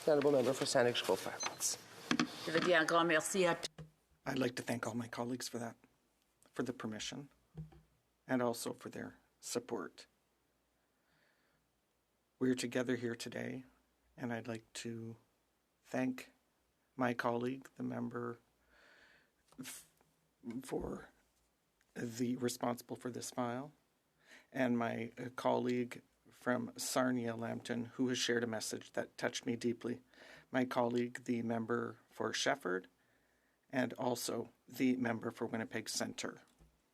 The honourable member for Saanich Fairfax. Je veux dire un grand merci à tous. I'd like to thank all my colleagues for that, for the permission, and also for their support. We're together here today, and I'd like to thank my colleague, the member for the responsible for this file, and my colleague from Sarnia, Lambton, who has shared a message that touched me deeply. My colleague, the member for Shefford, and also the member for Winnipeg-Centre.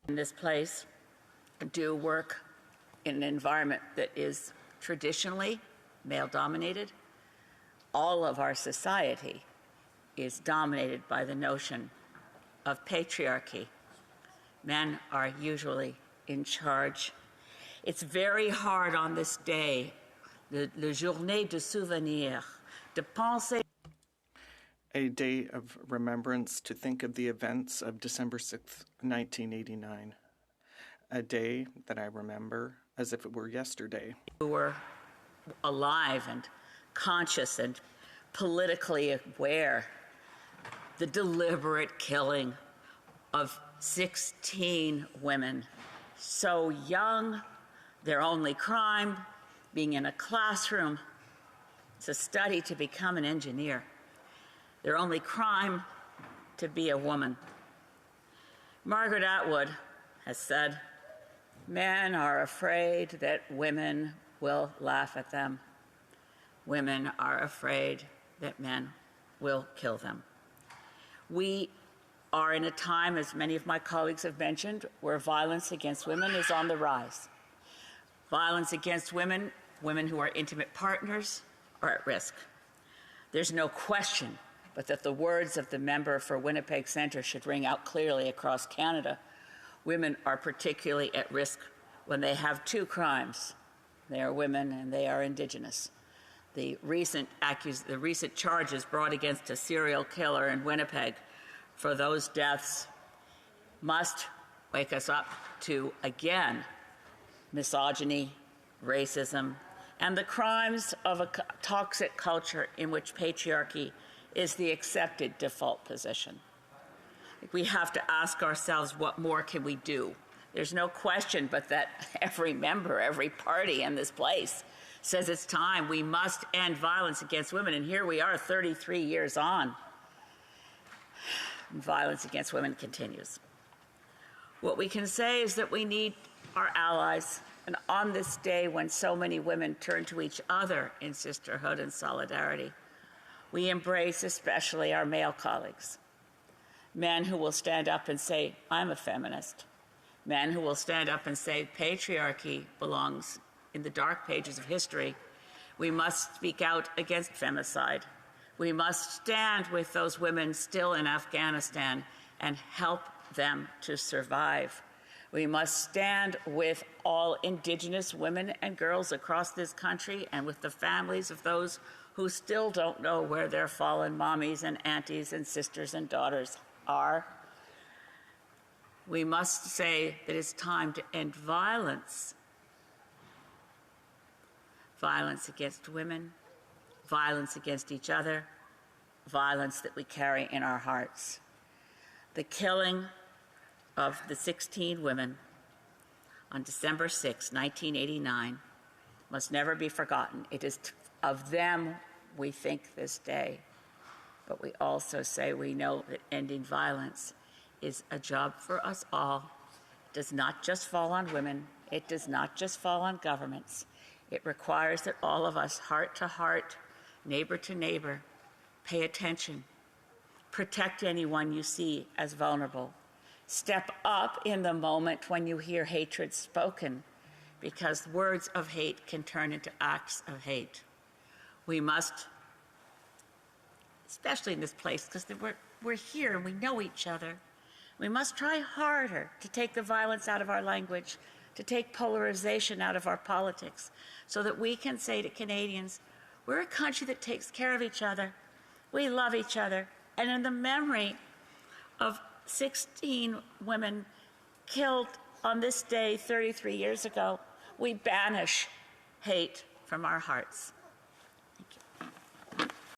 In this place, do work in an environment that is traditionally male-dominated. All of our society is dominated by the notion of patriarchy. Men are usually in charge. It's very hard on this day, le journée de souvenir, de penser. A day of remembrance to think of the events of December 6th, 1989. A day that I remember as if it were yesterday. We were alive and conscious and politically aware. The deliberate killing of 16 women, so young, their only crime being in a classroom to study to become an engineer. Their only crime to be a woman. Margaret Atwood has said, men are afraid that women will laugh at them. Women are afraid that men will kill them. We are in a time, as many of my colleagues have mentioned, where violence against women is on the rise. Violence against women, women who are intimate partners, are at risk. There's no question but that the words of the member for Winnipeg-Centre should ring out clearly across Canada. Women are particularly at risk when they have two crimes. They are women and they are Indigenous. The recent charges brought against a serial killer in Winnipeg for those deaths must wake us up to, again, misogyny, racism, and the crimes of a toxic culture in which patriarchy is the accepted default position. We have to ask ourselves, what more can we do? There's no question but that every member, every party in this place says it's time. We must end violence against women, and here we are 33 years on. And violence against women continues. What we can say is that we need our allies, and on this day when so many women turn to each other in sisterhood and solidarity, we embrace especially our male colleagues. Men who will stand up and say, I'm a feminist. Men who will stand up and say, patriarchy belongs in the dark pages of history. We must speak out against femicide. We must stand with those women still in Afghanistan and help them to survive. We must stand with all Indigenous women and girls across this country and with the families of those who still don't know where their fallen mommies and aunties and sisters and daughters are. We must say that it's time to end violence. Violence against women, violence against each other, violence that we carry in our hearts. The killing of the 16 women on December 6, 1989, must never be forgotten. It is of them we think this day, but we also say we know that ending violence is a job for us all. It does not just fall on women. It does not just fall on governments. It requires that all of us, heart to heart, neighbor to neighbor, pay attention. Protect anyone you see as vulnerable. Step up in the moment when you hear hatred spoken, because words of hate can turn into acts of hate. We must, especially in this place, because we're here and we know each other, we must try harder to take the violence out of our language, to take polarization out of our politics, so that we can say to Canadians, we're a country that takes care of each other, we love each other, and in the memory of 16 women killed on this day 33 years ago, we banish hate from our hearts.